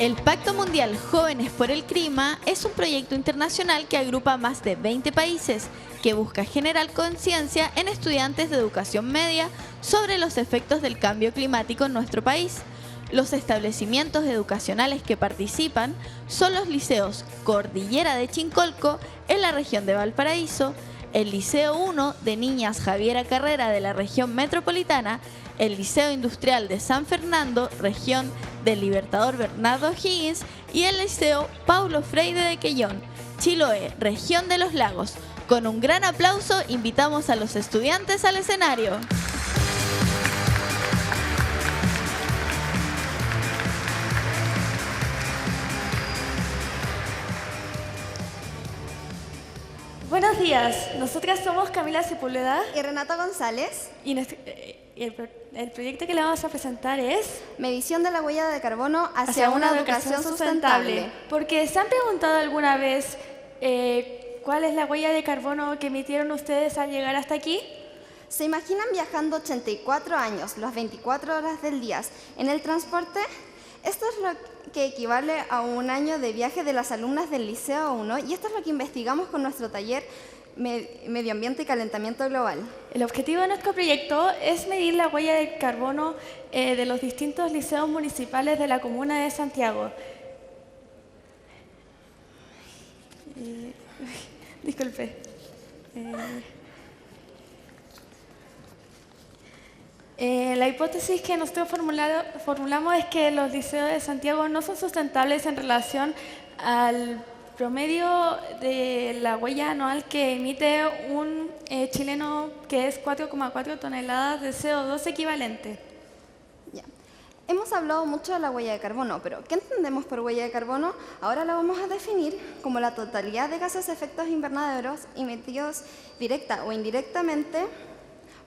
El Pacto Mundial Jóvenes por el Clima es un proyecto internacional que agrupa a más de 20 países que busca generar conciencia en estudiantes de educación media sobre los efectos del cambio climático en nuestro país. Los establecimientos educacionales que participan son los liceos Cordillera de Chincolco en la región de Valparaíso, el Liceo 1 de Niñas Javiera Carrera de la región metropolitana, el Liceo Industrial de San Fernando, región del Libertador Bernardo O'Higgins, y el Liceo Paulo Freire de Quellón, Chiloé, región de los Lagos. Con un gran aplauso invitamos a los estudiantes al escenario. Buenos días, nosotras somos Camila Sepúlveda y Renata González. Y el proyecto que le vamos a presentar es Medición de la huella de carbono hacia una educación sustentable. Porque ¿se han preguntado alguna vez cuál es la huella de carbono que emitieron ustedes al llegar hasta aquí? ¿Se imaginan viajando 84 años, las 24 horas del día, en el transporte? Esto es lo que equivale a un año de viaje de las alumnas del Liceo 1 y esto es lo que investigamos con nuestro taller Medio Ambiente y Calentamiento Global. El objetivo de nuestro proyecto es medir la huella de carbono de los distintos liceos municipales de la comuna de Santiago. Disculpe. La hipótesis que nosotros formulamos es que los liceos de Santiago no son sustentables en relación al promedio de la huella anual que emite un chileno, que es 4,4 toneladas de CO2 equivalente. Ya. Hemos hablado mucho de la huella de carbono, pero ¿qué entendemos por huella de carbono? Ahora la vamos a definir como la totalidad de gases de efectos invernaderos emitidos directa o indirectamente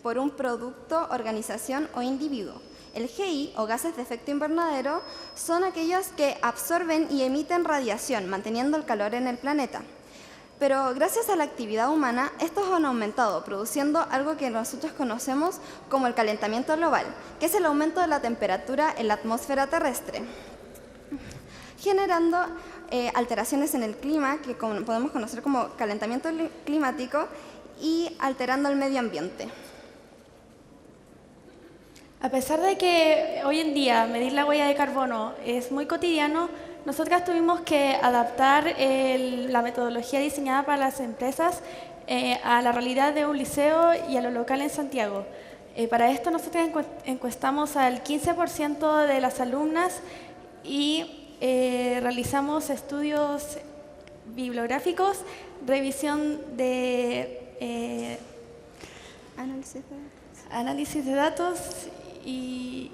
por un producto, organización o individuo. El GI, o gases de efecto invernadero, son aquellos que absorben y emiten radiación, manteniendo el calor en el planeta. Pero gracias a la actividad humana, estos han aumentado, produciendo algo que nosotros conocemos como el calentamiento global, que es el aumento de la temperatura en la atmósfera terrestre, generando alteraciones en el clima, que podemos conocer como calentamiento climático, y alterando el medio ambiente. A pesar de que hoy en día medir la huella de carbono es muy cotidiano, nosotras tuvimos que adaptar la metodología diseñada para las empresas a la realidad de un liceo y a lo local en Santiago. Para esto nosotros encuestamos al 15% de las alumnas y realizamos estudios bibliográficos, revisión de análisis de datos y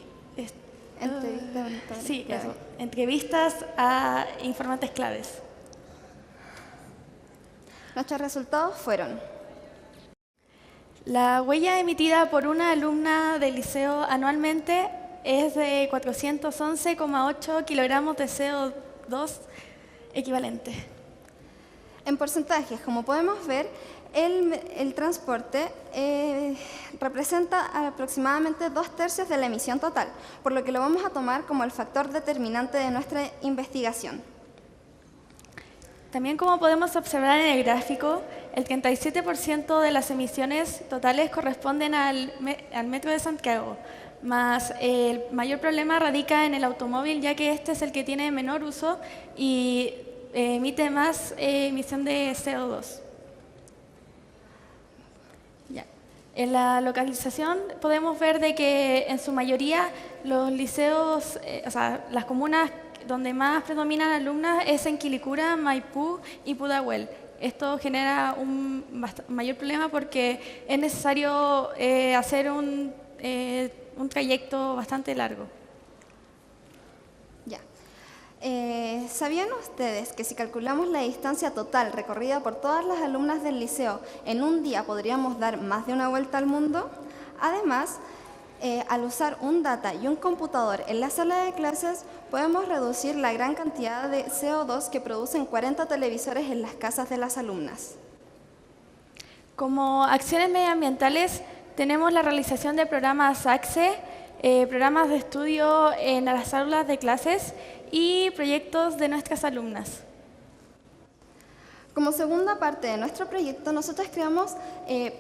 entrevistas a informantes claves. Nuestros resultados fueron: la huella emitida por una alumna del liceo anualmente es de 411,8 kilogramos de CO2 equivalente. En porcentajes, como podemos ver, el transporte representa aproximadamente 2/3 de la emisión total, por lo que lo vamos a tomar como el factor determinante de nuestra investigación. También, como podemos observar en el gráfico, el 37% de las emisiones totales corresponden al metro de Santiago, más el mayor problema radica en el automóvil, ya que este es el que tiene menor uso y emite más emisión de CO2. En la localización podemos ver de que en su mayoría los liceos, las comunas donde más predominan alumnas es en Quilicura, Maipú y Pudahuel. Esto genera un mayor problema porque es necesario hacer un trayecto bastante largo. ¿Sabían ustedes que si calculamos la distancia total recorrida por todas las alumnas del liceo en un día podríamos dar más de una vuelta al mundo? Además, al usar un data y un computador en la sala de clases, podemos reducir la gran cantidad de CO2 que producen 40 televisores en las casas de las alumnas. Como acciones medioambientales, tenemos la realización de programas ACSE, programas de estudio en las aulas de clases y proyectos de nuestras alumnas. Como segunda parte de nuestro proyecto, nosotros creamos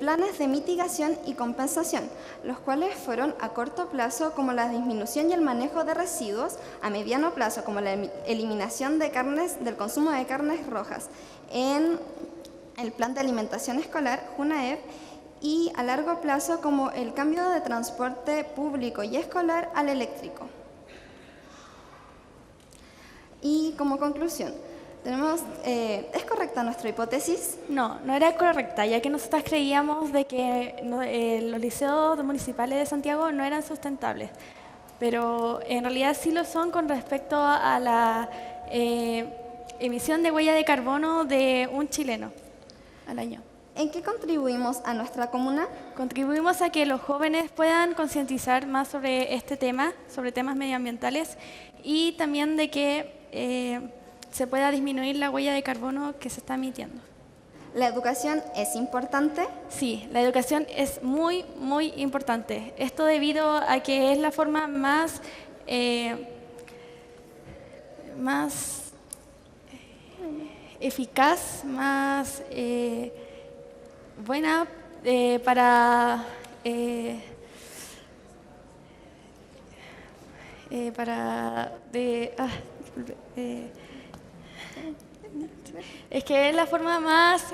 planes de mitigación y compensación, los cuales fueron a corto plazo como la disminución y el manejo de residuos, a mediano plazo como la eliminación de del consumo de carnes rojas en el Plan de Alimentación Escolar, JUNAEP, y a largo plazo como el cambio de transporte público y escolar al eléctrico. Y como conclusión, ¿es correcta nuestra hipótesis? No, no era correcta, ya que nosotras creíamos de que los liceos municipales de Santiago no eran sustentables, pero en realidad sí lo son con respecto a la emisión de huella de carbono de un chileno al año. ¿En qué contribuimos a nuestra comuna? Contribuimos a que los jóvenes puedan concientizar más sobre este tema, sobre temas medioambientales, y también de que se pueda disminuir la huella de carbono que se está emitiendo. ¿La educación es importante? Sí, la educación es muy, muy importante. Esto debido a que es la forma más eficaz, más buena para es que es la forma más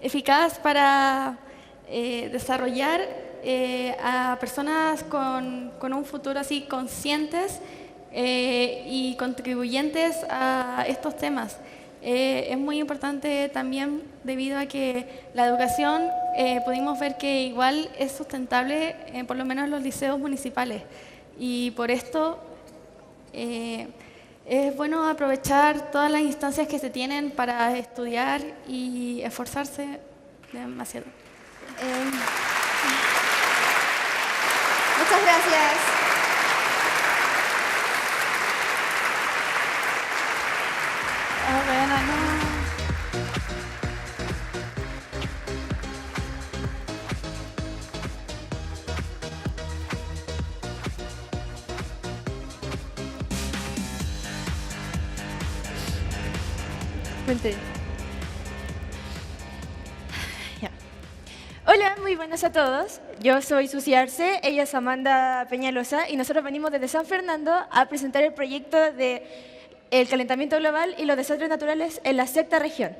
eficaz para desarrollar a personas con un futuro así conscientes y contribuyentes a estos temas. Es muy importante también debido a que la educación pudimos ver que igual es sustentable, por lo menos en los liceos municipales, y por esto es bueno aprovechar todas las instancias que se tienen para estudiar y esforzarse demasiado. Muchas gracias. Bueno, no. Ya. Hola, muy buenas a todos. Yo soy Susi Arce, ella es Amanda Peñalosa y nosotros venimos desde San Fernando a presentar el proyecto de el calentamiento global y los desastres naturales en la sexta región.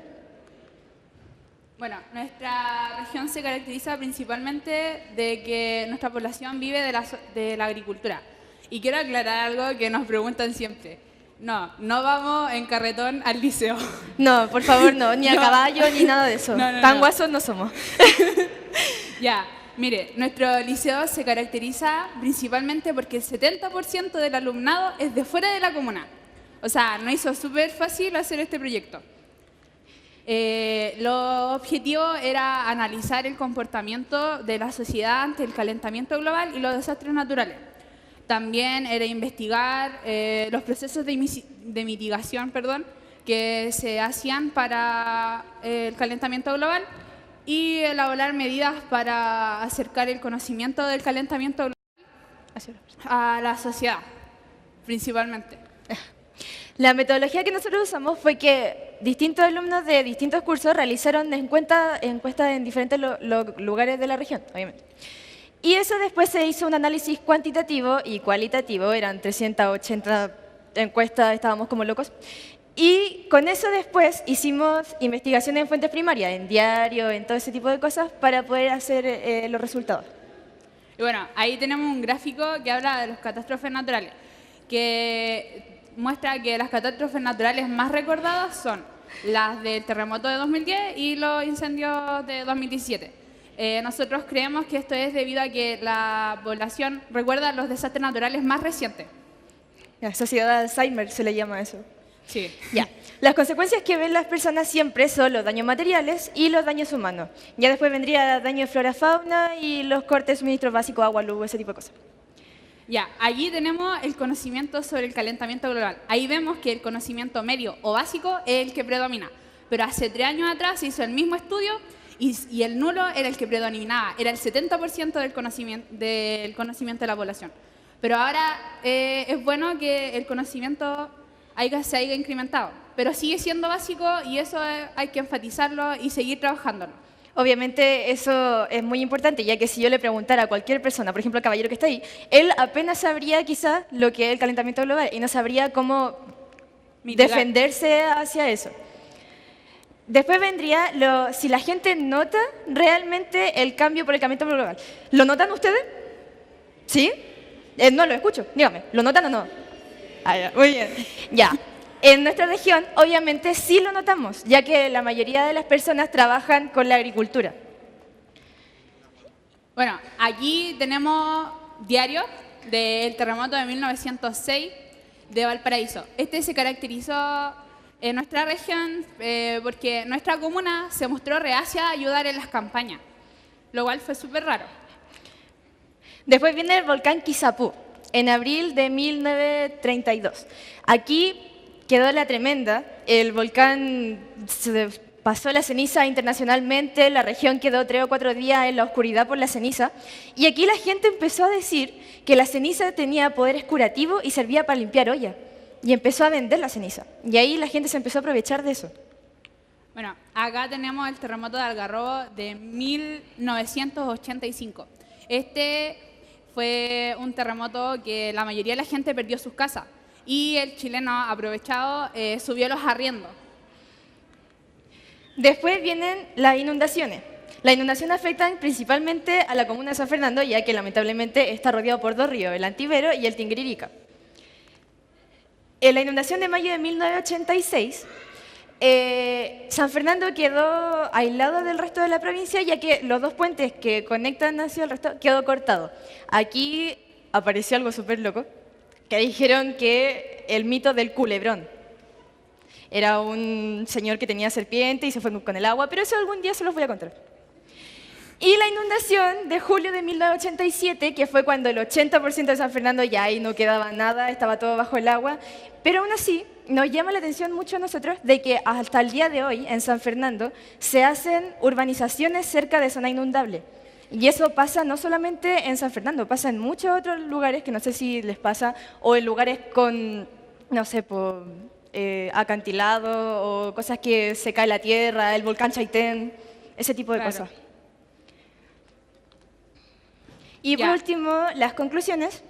Bueno, nuestra región se caracteriza principalmente de que nuestra población vive de la agricultura. Y quiero aclarar algo que nos preguntan siempre. No vamos en carretón al liceo. No, por favor, no, ni a No. caballo, ni nada de eso. Tan guasos no somos. Ya, mire, nuestro liceo se caracteriza principalmente porque el 70% del alumnado es de fuera de la comuna. O sea, nos hizo súper fácil hacer este proyecto. Lo objetivo era analizar el comportamiento de la sociedad ante el calentamiento global y los desastres naturales. También era investigar los procesos de mitigación que se hacían para el calentamiento global y elaborar medidas para acercar el conocimiento del calentamiento global a la sociedad, principalmente. La metodología que nosotros usamos fue que distintos alumnos de distintos cursos realizaron encuestas en diferentes lugares de la región, obviamente. Y eso después se hizo un análisis cuantitativo y cualitativo, eran 380 encuestas, estábamos como locos. Y con eso después hicimos investigaciones en fuentes primarias, en diario, en todo ese tipo de cosas, para poder hacer los resultados. Y bueno, ahí tenemos un gráfico que habla de las catástrofes naturales, que muestra que las catástrofes naturales más recordadas son las del terremoto de 2010 y los incendios de 2017. Nosotros creemos que esto es debido a que la población recuerda los desastres naturales más recientes. La sociedad de Alzheimer se le llama eso. Sí. Ya. Las consecuencias que ven las personas siempre son los daños materiales y los daños humanos. Ya después vendría daño de flora-fauna y los cortes de suministros básicos, agua, luz, ese tipo de cosas. Ya, allí tenemos el conocimiento sobre el calentamiento global. Ahí vemos que el conocimiento medio o básico es el que predomina. Pero hace 3 años atrás se hizo el mismo estudio y el nulo era el que predominaba. Era el 70% del conocimiento de la población. Pero ahora es bueno que el conocimiento se haya incrementado. Pero sigue siendo básico y eso hay que enfatizarlo y seguir trabajándolo. Obviamente eso es muy importante, ya que si yo le preguntara a cualquier persona, por ejemplo al caballero que está ahí, él apenas sabría quizás lo que es el calentamiento global y no sabría cómo defenderse hacia eso. Después vendría si la gente nota realmente el cambio por el calentamiento global. ¿Lo notan ustedes? ¿Sí? No lo escucho, dígame, ¿lo notan o no? Ah, ya, muy bien. Ya. En nuestra región, obviamente, sí lo notamos, ya que la mayoría de las personas trabajan con la agricultura. Bueno, aquí tenemos diario del terremoto de 1906 de Valparaíso. Este se caracterizó en nuestra región porque nuestra comuna se mostró reacia a ayudar en las campañas, lo cual fue súper raro. Después viene el volcán Quizapú, en abril de 1932. Aquí quedó la tremenda, el volcán se pasó la ceniza internacionalmente, la región quedó 3 o 4 días en la oscuridad por la ceniza, y aquí la gente empezó a decir que la ceniza tenía poderes curativos y servía para limpiar ollas, y empezó a vender la ceniza, y ahí la gente se empezó a aprovechar de eso. Bueno, acá tenemos el terremoto de Algarrobo de 1985. Este fue un terremoto que la mayoría de la gente perdió sus casas. Y el chileno, aprovechado, subió los arriendos. Después vienen las inundaciones. Las inundaciones afectan principalmente a la comuna de San Fernando, ya que lamentablemente está rodeado por 2 ríos, el Antivero y el Tinguiririca. En la inundación de mayo de 1986, San Fernando quedó aislado del resto de la provincia, ya que los 2 puentes que conectan hacia el resto quedó cortado. Aquí apareció algo súper loco, que dijeron que el mito del culebrón. Era un señor que tenía serpiente y se fue con el agua, pero eso algún día se los voy a contar. Y la inundación de julio de 1987, que fue cuando el 80% de San Fernando ya ahí no quedaba nada, estaba todo bajo el agua, pero aún así nos llama la atención mucho a nosotros de que hasta el día de hoy en San Fernando se hacen urbanizaciones cerca de zona inundable. Y eso pasa no solamente en San Fernando, pasa en muchos otros lugares que no sé si les pasa, o en lugares con, no sé, acantilado o cosas que se cae la tierra, el volcán Chaitén, ese tipo de cosas. Y por último, las conclusiones,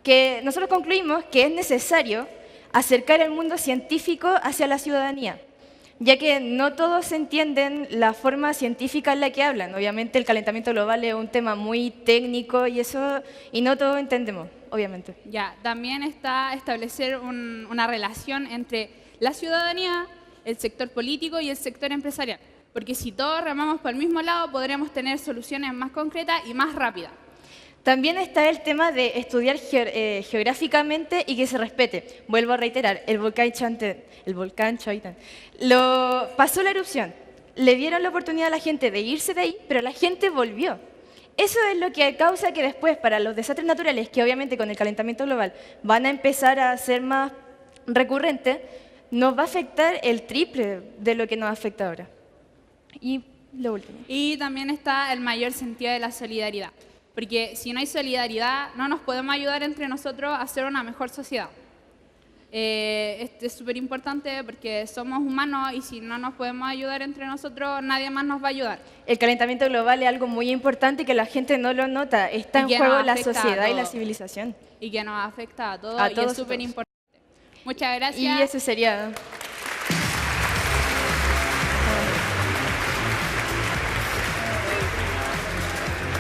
que nosotros concluimos que es necesario acercar el mundo científico hacia la ciudadanía, ya que no todos entienden la forma científica en la que hablan. Obviamente el calentamiento global es un tema muy técnico y no todos entendemos, obviamente. Ya, también está establecer una relación entre la ciudadanía, el sector político y el sector empresarial, porque si todos remamos por el mismo lado podremos tener soluciones más concretas y más rápidas. También está el tema de estudiar geográficamente y que se respete. Vuelvo a reiterar, el volcán Chaitén pasó la erupción, le dieron la oportunidad a la gente de irse de ahí, pero la gente volvió. Eso es lo que causa que después, para los desastres naturales, que obviamente con el calentamiento global van a empezar a ser más recurrentes, nos va a afectar el triple de lo que nos afecta ahora. Y lo último. Y también está el mayor sentido de la solidaridad. Porque si no hay solidaridad, no nos podemos ayudar entre nosotros a hacer una mejor sociedad. Esto es súper importante porque somos humanos y si no nos podemos ayudar entre nosotros, nadie más nos va a ayudar. El calentamiento global es algo muy importante que la gente no lo nota. Está en juego la sociedad y la civilización. Y que nos afecta a todos, y es súper importante. Muchas gracias. Y eso sería...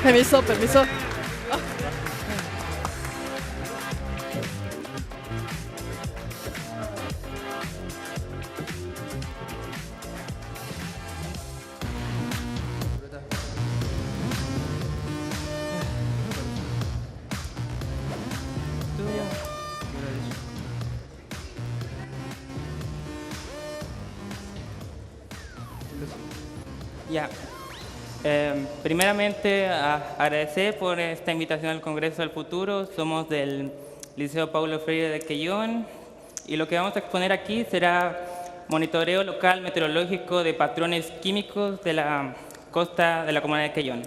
Permiso. Ya. Primeramente, agradecer por esta invitación al Congreso del Futuro. Somos del Liceo Paulo Freire de Quellón y lo que vamos a exponer aquí será monitoreo local meteorológico de patrones químicos de la costa de la comuna de Quellón.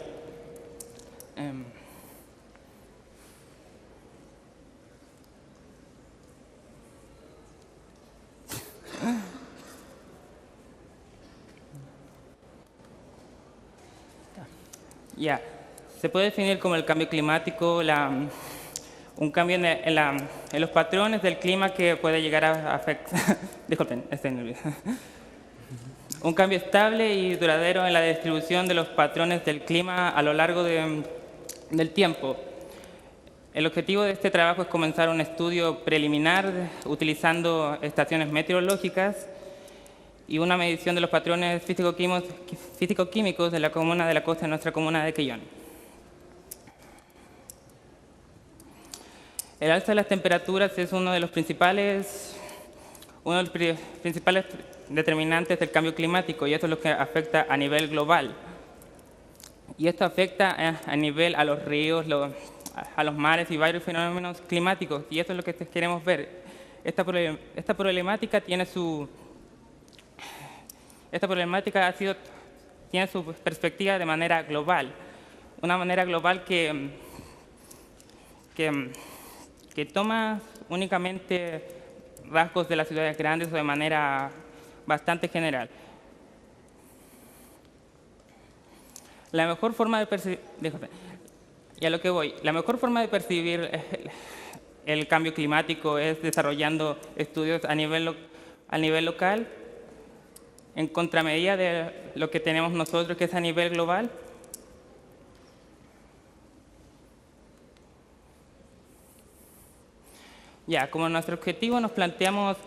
Ya, se puede definir como el cambio climático, un cambio en los patrones del clima que puede llegar a afectar. Disculpen, estoy nervioso. Un cambio estable y duradero en la distribución de los patrones del clima a lo largo del tiempo. El objetivo de este trabajo es comenzar un estudio preliminar utilizando estaciones meteorológicas y una medición de los patrones físico-químicos de la comuna de la costa de nuestra comuna de Quellón. El alza de las temperaturas es uno de los principales determinantes del cambio climático, y esto es lo que afecta a nivel global. Y esto afecta a nivel a los ríos, a los mares y varios fenómenos climáticos, y esto es lo que queremos ver. Esta problemática tiene su perspectiva de manera global, una manera global que toma únicamente rasgos de las ciudades grandes o de manera bastante general. La mejor forma de percibir, la mejor forma de percibir el cambio climático es desarrollando estudios a nivel local, en contramedida de lo que tenemos nosotros, que es a nivel global. Ya, como nuestro objetivo nos planteamos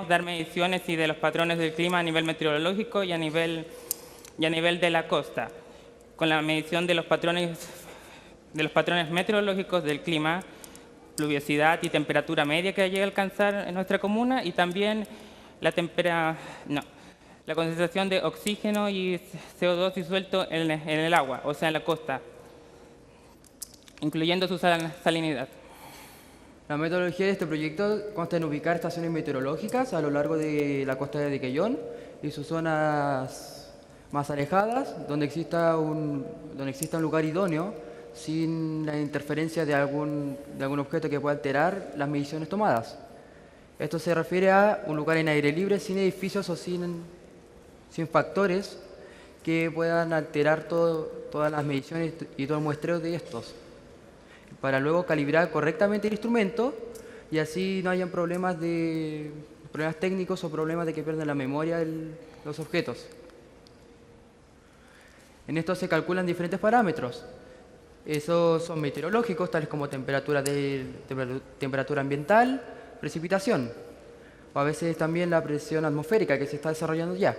dar mediciones de los patrones del clima a nivel meteorológico y a nivel de la costa, con la medición de los patrones meteorológicos del clima, pluviosidad y temperatura media que llega a alcanzar en nuestra comuna, y también la concentración de oxígeno y CO2 disuelto en el agua, o sea, en la costa, incluyendo su salinidad. La metodología de este proyecto consta en ubicar estaciones meteorológicas a lo largo de la costa de Quellón y sus zonas más alejadas, donde exista un lugar idóneo sin la interferencia de algún objeto que pueda alterar las mediciones tomadas. Esto se refiere a un lugar en aire libre, sin edificios o sin factores que puedan alterar todas las mediciones y todo el muestreo de estos, para luego calibrar correctamente el instrumento y así no hayan problemas técnicos o problemas de que pierdan la memoria los objetos. En esto se calculan diferentes parámetros. Esos son meteorológicos, tales como temperatura ambiental, precipitación, o a veces también la presión atmosférica que se está desarrollando ya,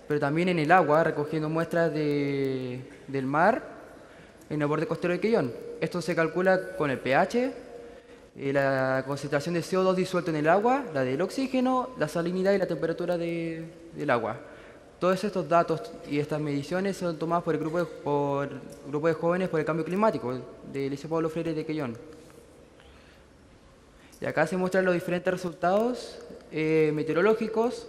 pero también en el agua, recogiendo muestras del mar en el borde costero de Quellón. Esto se calcula con el pH, la concentración de CO2 disuelto en el agua, la del oxígeno, la salinidad y la temperatura del agua. Todos estos datos y estas mediciones son tomadas por el grupo de jóvenes por el cambio climático del Liceo Paulo Freire de Quellón. Y acá se muestran los diferentes resultados meteorológicos,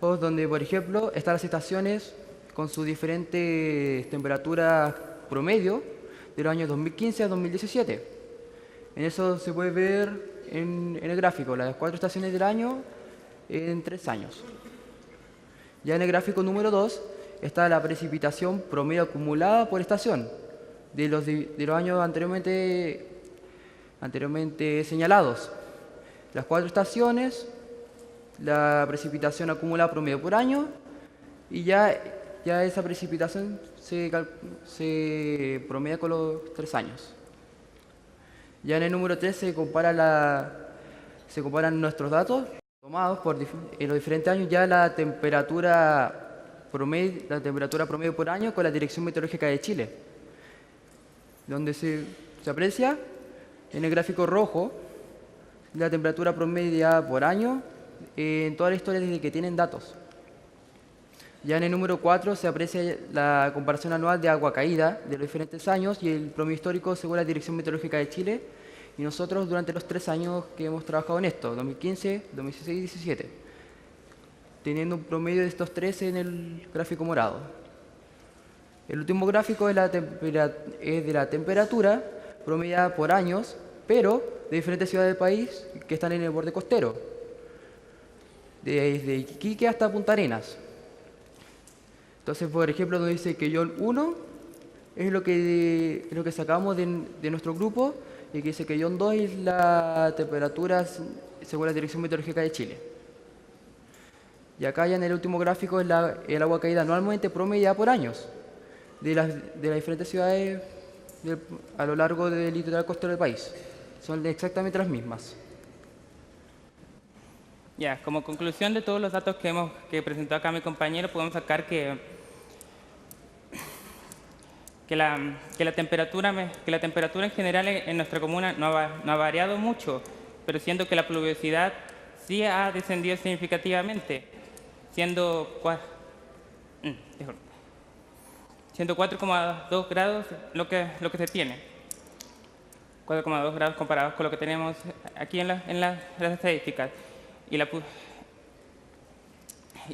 donde, por ejemplo, están las estaciones con sus diferentes temperaturas promedio de los años 2015 a 2017. En eso se puede ver en el gráfico las 4 estaciones del año en 3 años. Ya en el gráfico número 2 está la precipitación promedio acumulada por estación de los años anteriormente señalados. Las 4 estaciones, la precipitación acumulada promedio por año, y ya esa precipitación se promedia con los 3 años. Ya en el número 3 se comparan nuestros datos tomados en los diferentes años, ya la temperatura promedio por año con la Dirección Meteorológica de Chile, donde se aprecia en el gráfico rojo la temperatura promedia por año en toda la historia desde que tienen datos. Ya en el número 4 se aprecia la comparación anual de agua caída de los diferentes años y el promedio histórico según la Dirección Meteorológica de Chile, y nosotros durante los 3 años que hemos trabajado en esto, 2015, 2016 y 2017, teniendo un promedio de estos 3 en el gráfico morado. El último gráfico es de la temperatura promediada por años, pero de diferentes ciudades del país que están en el borde costero, desde Iquique hasta Punta Arenas. Entonces, por ejemplo, nos dice que Quellón 1 es lo que sacamos de nuestro grupo, y que dice que Quellón 2 es la temperatura según la Dirección Meteorológica de Chile. Y acá ya en el último gráfico es el agua caída anualmente promediada por años de las diferentes ciudades a lo largo del litoral costero del país. Son exactamente las mismas. Ya, como conclusión de todos los datos que presentó acá mi compañero, podemos sacar que la temperatura en general en nuestra comuna no ha variado mucho, pero siendo que la pluviosidad sí ha descendido significativamente, siendo 4,2 grados lo que se tiene. 4,2 grados comparados con lo que tenemos aquí en las estadísticas. Y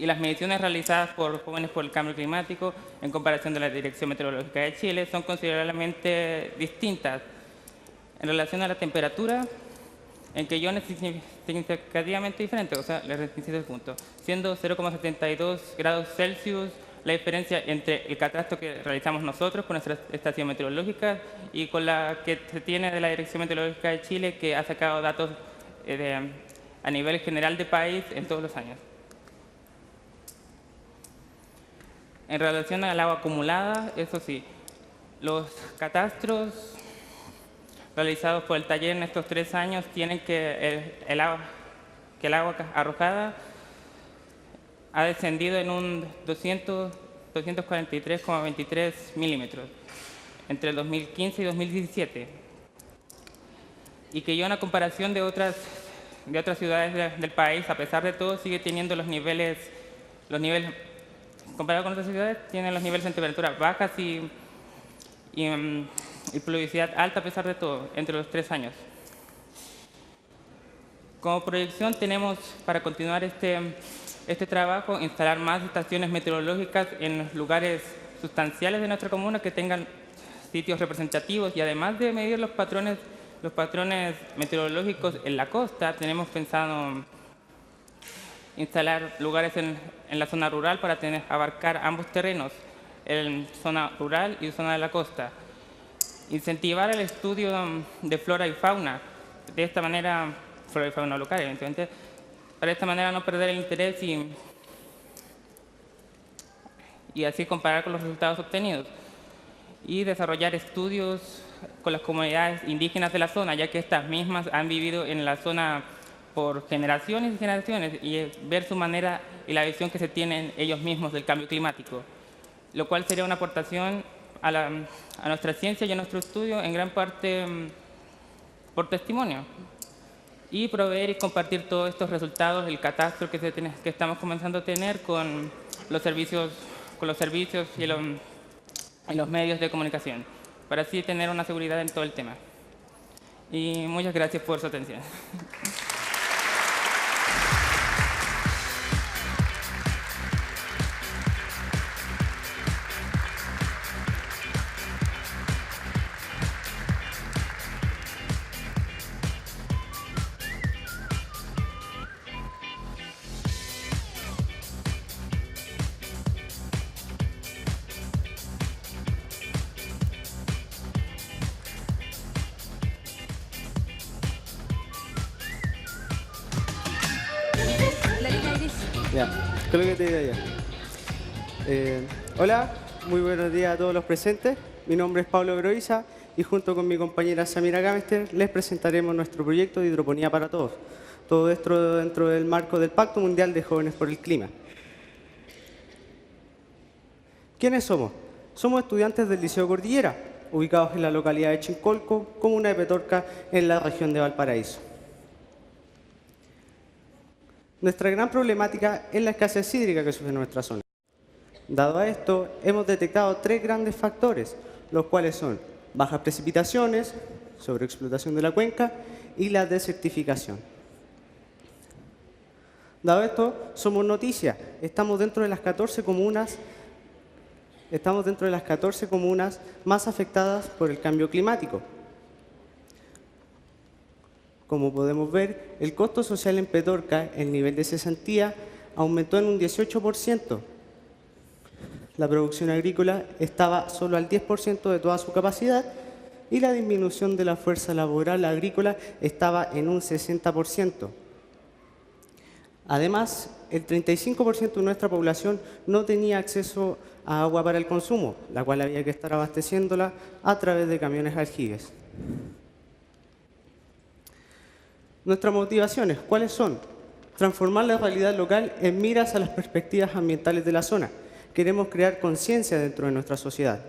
las mediciones realizadas por Jóvenes por el Cambio Climático en comparación de la Dirección Meteorológica de Chile son considerablemente distintas. En relación a la temperatura, en Quellón es significativamente diferente, o sea, les insisto punto, siendo 0,72 grados Celsius la diferencia entre el catastro que realizamos nosotros con nuestra estación meteorológica y con la que se tiene de la Dirección Meteorológica de Chile, que ha sacado datos a nivel general de país en todos los años. En relación al agua acumulada, eso sí, los catastros realizados por el taller en estos 3 años tienen que el agua arrojada ha descendido en un 243,23 milímetros entre el 2015 y 2017. Y que yo, en comparación de otras ciudades del país, a pesar de todo, sigue teniendo los niveles comparado con otras ciudades, tienen los niveles de temperatura bajas y pluviosidad alta a pesar de todo, entre los 3 años. Como proyección tenemos, para continuar este trabajo, instalar más estaciones meteorológicas en lugares sustanciales de nuestra comuna que tengan sitios representativos, y además de medir los patrones meteorológicos en la costa, tenemos pensado instalar lugares en la zona rural para abarcar ambos terrenos, en zona rural y zona de la costa. Incentivar el estudio de flora y fauna, de esta manera, flora y fauna local, evidentemente, para de esta manera no perder el interés y así comparar con los resultados obtenidos. Y desarrollar estudios con las comunidades indígenas de la zona, ya que estas mismas han vivido en la zona por generaciones y generaciones, y ver su manera y la visión que se tienen ellos mismos del cambio climático, lo cual sería una aportación a nuestra ciencia y a nuestro estudio, en gran parte por testimonio, y proveer y compartir todos estos resultados, el catastro que estamos comenzando a tener con los servicios y los medios de comunicación, para así tener una seguridad en todo el tema. Y muchas gracias por su atención. Ya, ¿qué es lo que te digo ya? Hola, muy buenos días a todos los presentes. Mi nombre es Pablo Groiza y junto con mi compañera Samira Gamester les presentaremos nuestro proyecto de hidroponía para todos. Todo esto dentro del marco del Pacto Mundial de Jóvenes por el Clima. ¿Quiénes somos? Somos estudiantes del Liceo Cordillera, ubicados en la localidad de Chincolco, comuna de Petorca, en la región de Valparaíso. Nuestra gran problemática es la escasez hídrica que sufre nuestra zona. Dado a esto, hemos detectado 3 grandes factores, los cuales son bajas precipitaciones, sobreexplotación de la cuenca y la desertificación. Dado esto, somos noticia. Estamos dentro de las 14 comunas más afectadas por el cambio climático. Como podemos ver, el costo social en Petorca, el nivel de cesantía, aumentó en un 18%. La producción agrícola estaba solo al 10% de toda su capacidad y la disminución de la fuerza laboral agrícola estaba en un 60%. Además, el 35% de nuestra población no tenía acceso a agua para el consumo, la cual había que estar abasteciéndola a través de camiones aljibes. Nuestras motivaciones, ¿cuáles son? Transformar la realidad local en miras a las perspectivas ambientales de la zona. Queremos crear conciencia dentro de nuestra sociedad.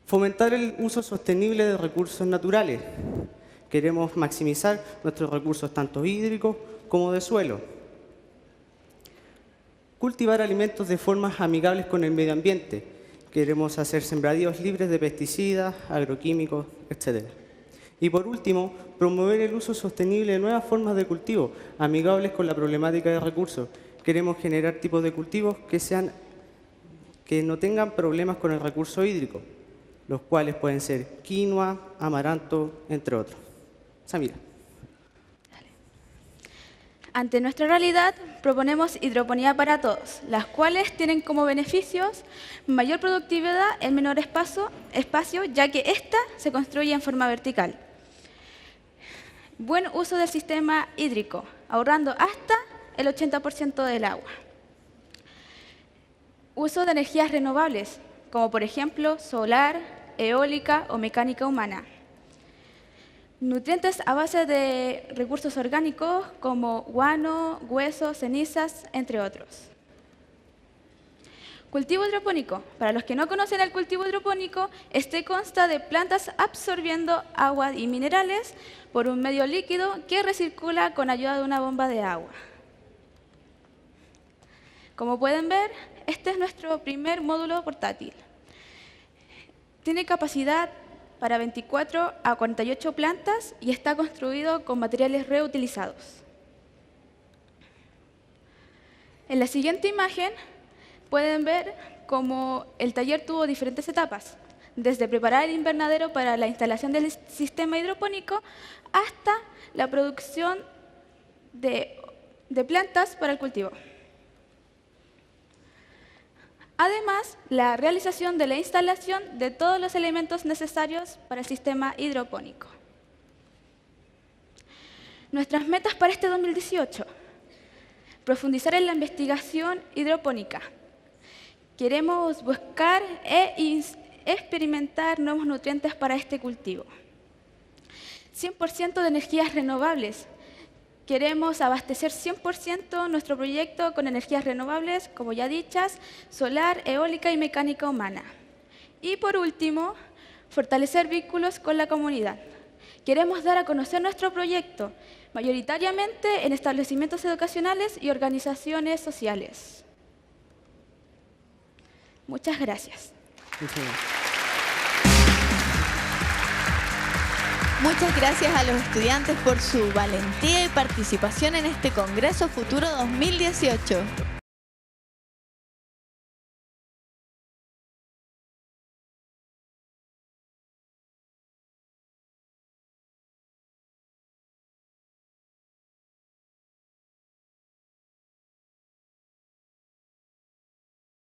Fomentar el uso sostenible de recursos naturales. Queremos maximizar nuestros recursos tanto hídricos como de suelo. Cultivar alimentos de formas amigables con el medio ambiente. Queremos hacer sembradíos libres de pesticidas, agroquímicos, etc. Y por último, promover el uso sostenible de nuevas formas de cultivo, amigables con la problemática de recursos. Queremos generar tipos de cultivos que no tengan problemas con el recurso hídrico, los cuales pueden ser quinoa, amaranto, entre otros. Samira. Ante nuestra realidad, proponemos hidroponía para todos, las cuales tienen como beneficios mayor productividad en menor espacio, ya que ésta se construye en forma vertical. Buen uso del sistema hídrico, ahorrando hasta el 80% del agua. Uso de energías renovables, como por ejemplo solar, eólica o mecánica humana. Nutrientes a base de recursos orgánicos como guano, huesos, cenizas, entre otros. Cultivo hidropónico. Para los que no conocen el cultivo hidropónico, este consta de plantas absorbiendo agua y minerales por un medio líquido que recircula con ayuda de una bomba de agua. Como pueden ver, este es nuestro primer módulo portátil. Tiene capacidad para 24 a 48 plantas y está construido con materiales reutilizados. En la siguiente imagen pueden ver cómo el taller tuvo diferentes etapas, desde preparar el invernadero para la instalación del sistema hidropónico hasta la producción de plantas para el cultivo. Además, la realización de la instalación de todos los elementos necesarios para el sistema hidropónico. Nuestras metas para este 2018. Profundizar en la investigación hidropónica. Queremos buscar e experimentar nuevos nutrientes para este cultivo. 100% de energías renovables. Queremos abastecer 100% nuestro proyecto con energías renovables, como ya dichas, solar, eólica y mecánica humana. Y por último, fortalecer vínculos con la comunidad. Queremos dar a conocer nuestro proyecto, mayoritariamente en establecimientos educacionales y organizaciones sociales. Muchas gracias. Muchas gracias a los estudiantes por su valentía y participación en este Congreso Futuro 2018.